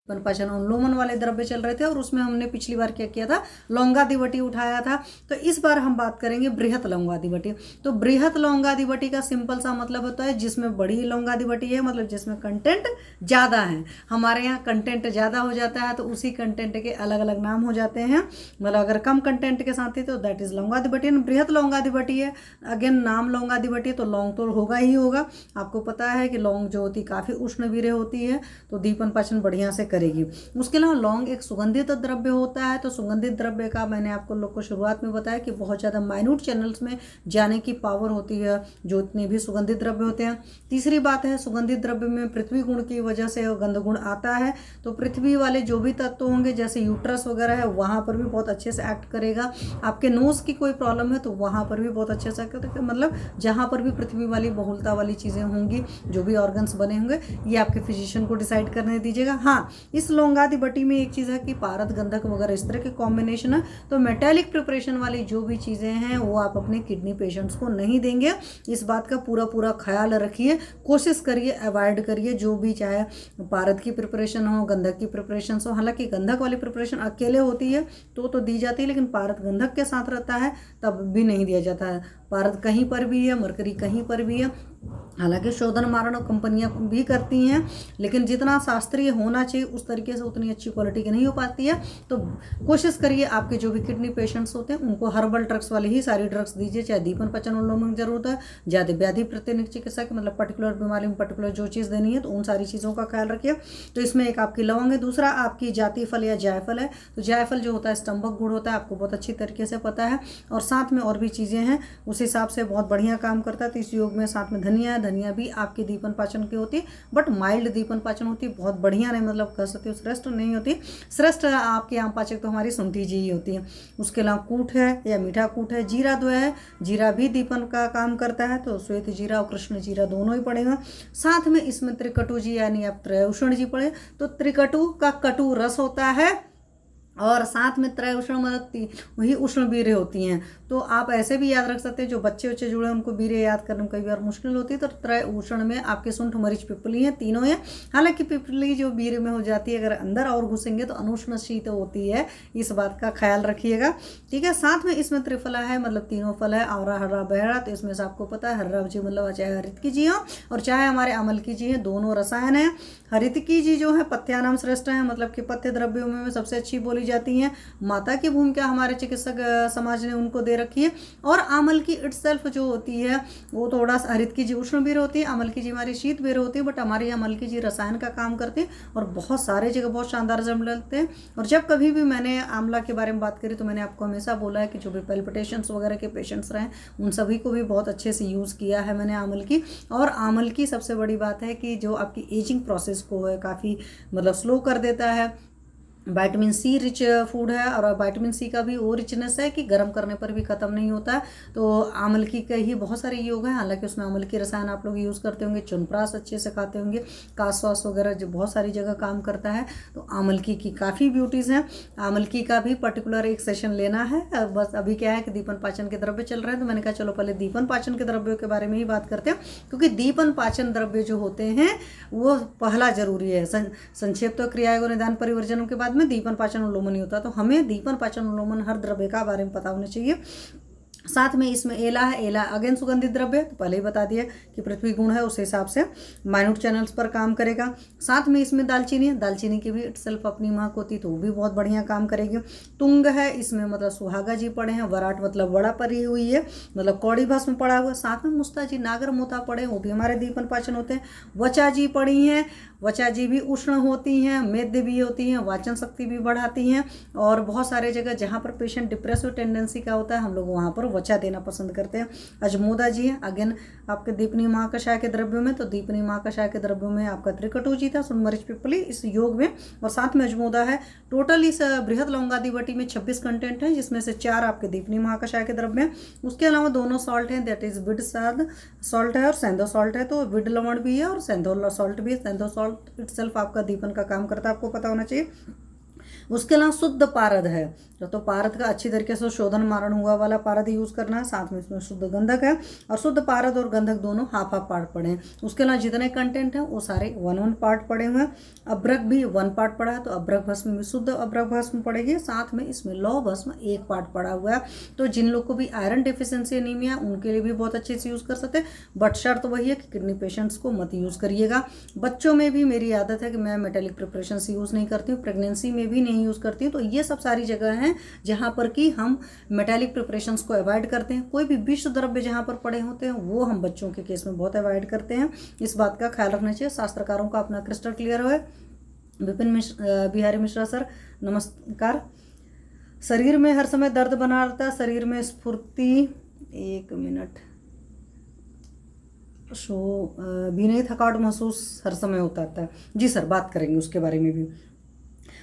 पाचन अनुलोमन वाले द्रव्य चल रहे थे और उसमें हमने पिछली बार क्या किया था, लौंगादिवटी उठाया था। तो इस बार हम बात करेंगे बृहत लौंगादिवटी। तो बृहत लौंगादिवटी का सिंपल सा मतलब होता है जिसमें बड़ी लौंगादिवटी है, मतलब जिसमें कंटेंट ज़्यादा है। हमारे यहाँ कंटेंट ज़्यादा हो जाता है तो उसी कंटेंट के अलग अलग नाम हो जाते हैं। मतलब अगर कम कंटेंट के साथ ही तो दैट इज लौंगादिवटी। बृहत लौंगादिवटी है, अगेन नाम लौंगादिवटी, तो लौंग तो होगा ही होगा। आपको पता है कि लौंग जो होती काफ़ी उष्णवीर्य होती है, तो दीपन पाचन बढ़िया से करेगी। उसके अलावा लौंग एक सुगंधित द्रव्य होता है। तो सुगंधित द्रव्य का मैंने आपको लोग को शुरुआत में बताया कि बहुत ज़्यादा माइन्यूट चैनल्स में जाने की पावर होती है जो इतने भी सुगंधित द्रव्य होते हैं। तीसरी बात है, सुगंधित द्रव्य में पृथ्वी गुण की वजह से गंध गुण आता है। तो पृथ्वी वाले जो भी तत्व होंगे जैसे यूट्रस वगैरह है वहाँ पर भी बहुत अच्छे से एक्ट करेगा। आपके नोज की कोई प्रॉब्लम है तो वहाँ पर भी बहुत अच्छे से करेगा। मतलब जहाँ पर भी पृथ्वी वाली बहुलता वाली चीज़ें होंगी, जो भी ऑर्गन्स बने होंगे, ये आपके फिजिशियन को डिसाइड करने दीजिएगा। हाँ, इस लौंगादिवटी में एक चीज़ है कि पारद गंधक वगैरह इस तरह के कॉम्बिनेशन है, तो मेटेलिक प्रिपरेशन वाली जो भी चीज़ें हैं वो आप अपने किडनी पेशेंट्स को नहीं देंगे। इस बात का पूरा पूरा ख्याल रखिए, कोशिश करिए, अवॉइड करिए जो भी, चाहे पारद की प्रिपरेशन हो, गंधक की प्रिपरेशन हो। हालांकि गंधक वाली प्रिपरेशन अकेले होती है तो दी जाती है, लेकिन पारद गंधक के साथ रहता है तब भी नहीं दिया जाता है। पारद कहीं पर भी है, मरकरी कहीं पर भी है। हालांकि शोधन मारण कंपनियां भी करती हैं, लेकिन जितना शास्त्रीय होना चाहिए उस तरीके से उतनी अच्छी क्वालिटी की नहीं हो पाती है। तो कोशिश करिए आपके जो भी किडनी पेशेंट्स होते हैं उनको हर्बल ड्रग्स वाली ही सारी ड्रग्स दीजिए, चाहे दीपन पाचन अनुलोमन की जरूरत है, ज़्यादा व्याधि प्रतिनिधि चिकित्सा की, मतलब पर्टिकुलर बीमारी में पर्टिकुलर जो चीज़ देनी है तो उन सारी चीज़ों का ख्याल रखिए। तो इसमें एक आपकी लवंग है, दूसरा आपकी जाति फल या जायफल है। तो जायफल जो होता है स्तंभक गुण होता है, आपको बहुत अच्छी तरीके से पता है, और साथ में और भी चीज़ें हैं उस हिसाब से बहुत बढ़िया काम करता है। तो इस योग में साथ में धनिया है, धनिया भी आपकी दीपन पाचन की होती है, बट माइल्ड दीपन पाचन होती है, बहुत बढ़िया नहीं, मतलब कह सकते हो श्रेष्ठ नहीं होती। श्रेष्ठ आपके आम पाचक तो हमारी सुंठी जी ही होती है। उसके अलावा कूट है या मीठा कूट है, जीरा जो है, जीरा भी दीपन का काम करता है, तो श्वेत जीरा और कृष्ण जीरा दोनों ही पड़ेगा। साथ में इसमें त्रिकटु जी यानी आप त्रयोषण जी पड़े, तो त्रिकटु का कटु रस होता है और साथ में त्रय उष्ण मतलब वही उष्ण बीरें होती हैं। तो आप ऐसे भी याद रख सकते हैं, जो बच्चे बच्चे जुड़े हैं उनको बीरें याद करने में कई बार मुश्किल होती है। तो त्रय उष्ण में आपके सुंठ मरीच पिपली हैं, तीनों हैं। हालांकि पिपली जो बीरे में हो जाती है, अगर अंदर और घुसेंगे तो अनुष्ण शीत होती है, इस बात का ख्याल रखिएगा, ठीक है। साथ में इसमें त्रिफला है, मतलब तीनों फल है, आवरा हरा बहरा। तो इसमें से आपको पता है हर्रा जी मतलब चाहे हरित की जी हो और चाहे हमारे अमल की जी है, दोनों रसायन है। हरित की जी जो है पथ्यानाम श्रेष्ठ है, मतलब कि पथ्य द्रव्यों में सबसे अच्छी बोली जाती हैं। माता की भूमिका हमारे चिकित्सक समाज ने उनको दे रखी है। और आमल की इटसेल्फ जो होती है वो थोड़ा सा, हरित की जी उष्ण बीर होती है, अमल की जी हमारी शीत बीर होती है, बट हमारी अमल की जी रसायन का काम करती है और बहुत सारे जगह बहुत शानदार रिजल्ट मिलते हैं। और जब कभी भी मैंने आंवला के बारे में बात करी तो मैंने आपको हमेशा बोला है कि जो भी पैल्पिटेशंस वगैरह के पेशेंट्स रहे उन सभी को भी बहुत अच्छे से यूज़ किया है मैंने आमल की। और आमल की सबसे बड़ी बात है कि जो आपकी एजिंग प्रोसेस को है काफ़ी मतलब स्लो कर देता है। विटामिन सी रिच फूड है, और विटामिन सी का भी वो रिचनेस है कि गर्म करने पर भी ख़त्म नहीं होता। तो आमल की का ही बहुत सारे योग हैं, हालांकि उसमें आमल की रसायन आप लोग यूज़ करते होंगे, च्यवनप्राश अच्छे से खाते होंगे, कासवास वगैरह जो बहुत सारी जगह काम करता है। तो आमल की काफ़ी ब्यूटीज़ हैं। आमल की का भी पर्टिकुलर एक सेशन लेना है। बस अभी क्या है कि दीपन पाचन के द्रव्य चल रहे हैं, तो मैंने कहा चलो पहले दीपन पाचन के द्रव्यों के बारे में ही बात करते हैं, क्योंकि दीपन पाचन द्रव्य जो होते हैं वो पहला जरूरी है। संक्षेप तो क्रियायोग निदान परिवर्जनों के बाद में दीपन पाचन अनुलोमन ही होता है। तो हमें दीपन पाचन अनुलोमन हर द्रव्य का बारे में पता होना चाहिए। साथ में इसमें एला है, एला अगेन सुगंधित द्रव्य, तो पहले ही बता दिया कि पृथ्वी गुण है उस हिसाब से माइन्यूट चैनल्स पर काम करेगा। साथ में इसमें दालचीनी है, दालचीनी की भी इटसेल्फ अपनी महक होती तो वो भी बहुत बढ़िया काम करेगी। तुंग है, इसमें मतलब सुहागा जी पड़े हैं, वराट मतलब वड़ा पड़ी हुई है, मतलब कौड़ी भस्म पड़ा हुआ है। साथ में मुस्ता जी नागर मोता पड़े, वो भी हमारे दीपन पाचन होते हैं। वचा जी पड़ी हैं, वचा जी भी उष्ण होती हैं, मेद भी होती हैं, वाचन शक्ति भी बढ़ाती हैं। और बहुत सारे जगह जहाँ पर पेशेंट डिप्रेसिव टेंडेंसी का होता है हम लोग वहाँ पर वचा देना पसंद करते हैं। अजमोदा जी है, अगेन आपके दीपनी महाकषाय के द्रव्यों में, तो दीपनी महाकषाय के द्रव्यों में आपका त्रिकटु जी था, सुनमरिच पिपली इस योग में, और साथ में अजमोदा है। टोटल इस बृहद लौंगादिवटी में 26 कंटेंट हैं, जिसमें से 4 आपके दीपनी महाकषाय के द्रव्य हैं। उसके अलावा दोनों सॉल्ट हैं, दैट इज विड सॉल्ट है और सेंधो सॉल्ट है। तो विड लवण भी है और सेंधो सॉल्ट भी है। सेंधो सॉल्ट इटसेल्फ आपका दीपन का काम करता है, आपको पता होना चाहिए। उसके अलावा शुद्ध पारद है, तो पारद का अच्छी तरीके से शोधन मारण हुआ वाला पारद यूज़ करना है। साथ में इसमें शुद्ध गंधक है, और शुद्ध पारद और गंधक दोनों हाफ हाफ पार्ट पड़े हैं। उसके अलावा जितने कंटेंट हैं वो सारे 1 पार्ट पड़े हुए हैं। अभ्रक भी 1 पार्ट पड़ा है, तो अभ्रक भस्म में शुद्ध अभ्रक भस्म पड़ेगी। साथ में इसमें लौह भस्म 1 पार्ट पड़ा हुआ है। तो जिन लोग को भी आयरन डिफिशियंसी एनीमिया, उनके लिए भी बहुत अच्छे से यूज़ कर सकते हैं, बट शर्त वही है कि किडनी पेशेंट्स को मत यूज़ करिएगा। बच्चों में भी मेरी आदत है कि मैं मेटेलिक प्रिपरेशन यूज़ नहीं करती हूँ, प्रेगनेंसी में भी नहीं यूज़ करती हूँ। तो ये सब सारी जगह हैं जहाँ पर कि हम मेटालिक प्रिपरेशंस को अवॉइड करते हैं। कोई भी विष द्रव्य जहाँ पर पड़े होते हैं वो हम बच्चों के केस में बहुत अवॉइड करते हैं। इस बात का ख्याल रखना चाहिए। शास्त्रकारों का अपना क्रिस्टल क्लियर है। विपिन बिहारी मिश्रा सर, नमस्कार। शरीर में हर समय दर्द बना रहता है, शरीर में स्फूर्ति, 1 मिनट, भी नहीं, थकावट महसूस हर समय होता है। जी सर, बात करेंगे उसके बारे में भी।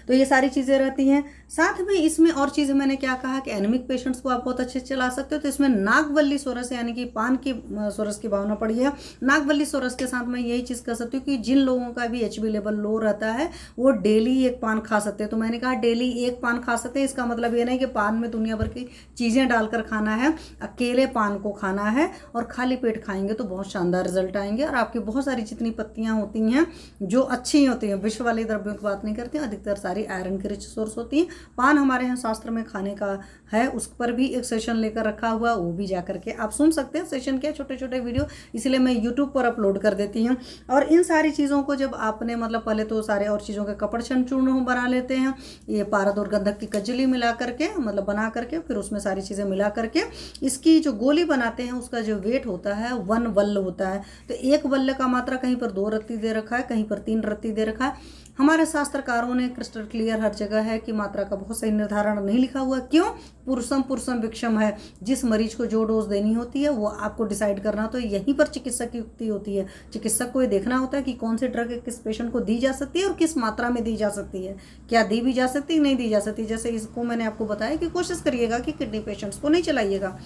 तो ये सारी चीज़ें रहती हैं। साथ में इसमें और चीज़ें मैंने क्या कहा कि एनीमिक पेशेंट्स को आप बहुत अच्छे से चला सकते हो। तो इसमें नागवल्ली सोरस यानी कि पान की सोरस की भावना पड़ी है। नागवल्ली सोरस के साथ मैं यही चीज़ कर सकती हूँ कि जिन लोगों का भी HB लेवल लो रहता है वो डेली 1 पान खा सकते हैं। तो मैंने कहा डेली 1 पान खा सकते हैं, इसका मतलब ये नहीं कि पान में दुनिया भर की चीज़ें डालकर खाना है। अकेले पान को खाना है और खाली पेट खाएंगे तो बहुत शानदार रिजल्ट आएंगे। और आपकी बहुत सारी जितनी पत्तियाँ होती हैं जो अच्छी होती हैं, विष वाले द्रव्यों की बात नहीं करती, अधिकतर सारी आयरन की रिच सोर्स होती है। पान हमारे यहाँ शास्त्र में खाने का है, उस पर भी एक सेशन लेकर रखा हुआ, वो भी जा करके आप सुन सकते हैं। सेशन के छोटे छोटे वीडियो इसलिए मैं यूट्यूब पर अपलोड कर देती हूँ। और इन सारी चीज़ों को जब आपने मतलब पहले तो सारे और चीज़ों के कपड़छन चूर्ण बना लेते हैं, ये पारद और गंधक की कजली मिला करके मतलब बना करके, फिर उसमें सारी चीज़ें मिला करके इसकी जो गोली बनाते हैं उसका जो वेट होता है 1 वल्ल होता है। तो 1 वल्ल का मात्रा कहीं पर 2 रत्ती दे रखा है, कहीं पर 3 रत्ती दे रखा है। हमारे शास्त्रकारों ने क्रिस्टल क्लियर हर जगह है कि मात्रा का बहुत सही निर्धारण नहीं लिखा हुआ। क्यों? पुरुषम विक्षम है। जिस मरीज को जो डोज देनी होती है वो आपको डिसाइड करना, तो यहीं पर चिकित्सक की युक्ति होती है। चिकित्सक को ये देखना होता है कि कौन सी ड्रग किस पेशेंट को दी जा सकती है और किस मात्रा में दी जा सकती है, क्या दी भी जा सकती है, नहीं दी जा सकती। जैसे इसको मैंने आपको बताया कि कोशिश करिएगा कि किडनी पेशेंट्स को नहीं चलाइएगा।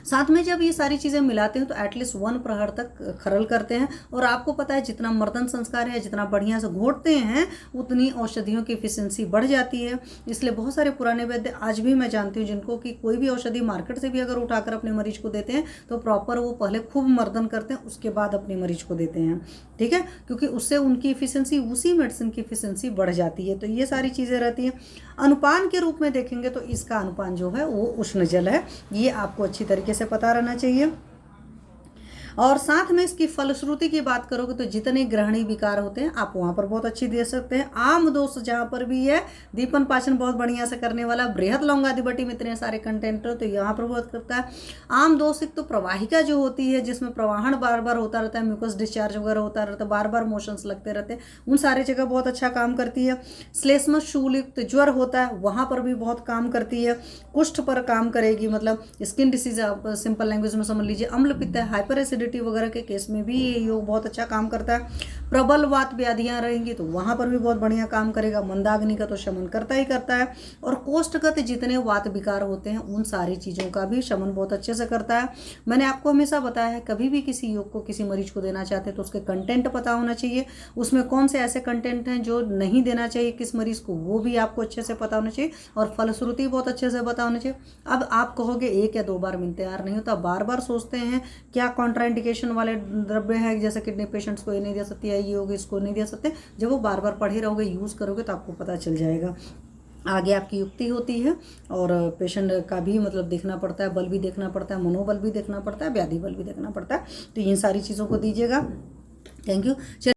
साथ में जब ये सारी चीज़ें मिलाते हैं तो एटलीस्ट 1 प्रहर तक खरल करते हैं। और आपको पता है जितना मर्दन संस्कार है, जितना बढ़िया से घोटते हैं, उतनी औषधियों की एफिशिएंसी बढ़ जाती है। इसलिए बहुत सारे पुराने वैद्य आज भी मैं जानती हूँ जिनको कि कोई भी औषधि मार्केट से भी अगर उठाकर अपने मरीज को देते हैं तो प्रॉपर वो पहले खूब मर्दन करते हैं, उसके बाद अपने मरीज को देते हैं। ठीक है, क्योंकि उससे उनकी एफिशिएंसी, उसी मेडिसिन की एफिशिएंसी बढ़ जाती है। तो ये सारी चीज़ें रहती हैं। अनुपान के रूप में देखेंगे तो इसका अनुपान जो है वो उष्ण जल है, ये आपको अच्छी तरीके से पता रहना चाहिए। और साथ में इसकी फलश्रुति की बात करोगे तो जितने ग्रहणी विकार होते हैं आप वहाँ पर बहुत अच्छी दे सकते हैं। आम दोष जहाँ पर भी है, दीपन पाचन बहुत बढ़िया से करने वाला, बृहद लौंगादिबटी में इतने सारे कंटेंट हो तो यहाँ पर बहुत करता है। आम दोष एक तो प्रवाहिका जो होती है, जिसमें प्रवाहन बार बार होता रहता है, म्यूकस डिस्चार्ज वगैरह होता रहता है, बार बार मोशंस लगते रहते हैं, उन सारे जगह बहुत अच्छा काम करती है। श्लेष्म शूलयुक्त ज्वर होता है, वहाँ पर भी बहुत काम करती है। कुष्ठ पर काम करेगी, मतलब स्किन डिसीज आप सिंपल लैंग्वेज में समझ लीजिए। अम्ल पित्त, हाइपर एसिडिटी वगैरह के केस में भी ये योग बहुत अच्छा काम करता है। प्रबल वात व्याधियां रहेंगी तो वहां पर भी बहुत बढ़िया काम करेगा। मंदाग्नि का तो शमन करता ही करता है। और कोष्ठगत जितने वात विकार होते हैं उन सारी चीज़ों का भी शमन बहुत अच्छे से करता है। मैंने आपको हमेशा बताया है, कभी भी किसी योग को किसी मरीज को देना चाहते हैं तो उसके कंटेंट पता होना चाहिए, उसमें कौन से ऐसे कंटेंट हैं जो नहीं देना चाहिए किस मरीज को, वो भी आपको अच्छे से पता होना चाहिए। और फलश्रुति बहुत अच्छे से पता होना चाहिए। अब आप कहोगे 1 या 2 बार में तैयार नहीं होता, बार बार सोचते हैं क्या कॉन्ट्राइंडिकेशन वाले द्रव्य हैं, जैसे किडनी पेशेंट्स को ये नहीं दे सकती है, ये योग इसको नहीं दे सकते। जब वो बार बार पढ़े रहोगे, यूज़ करोगे तो आपको पता चल जाएगा। आगे आपकी युक्ति होती है और पेशेंट का भी मतलब देखना पड़ता है, बल भी देखना पड़ता है, मनोबल भी देखना पड़ता है, व्याधि बल भी देखना पड़ता है। तो इन सारी चीज़ों को दीजिएगा। Thank you.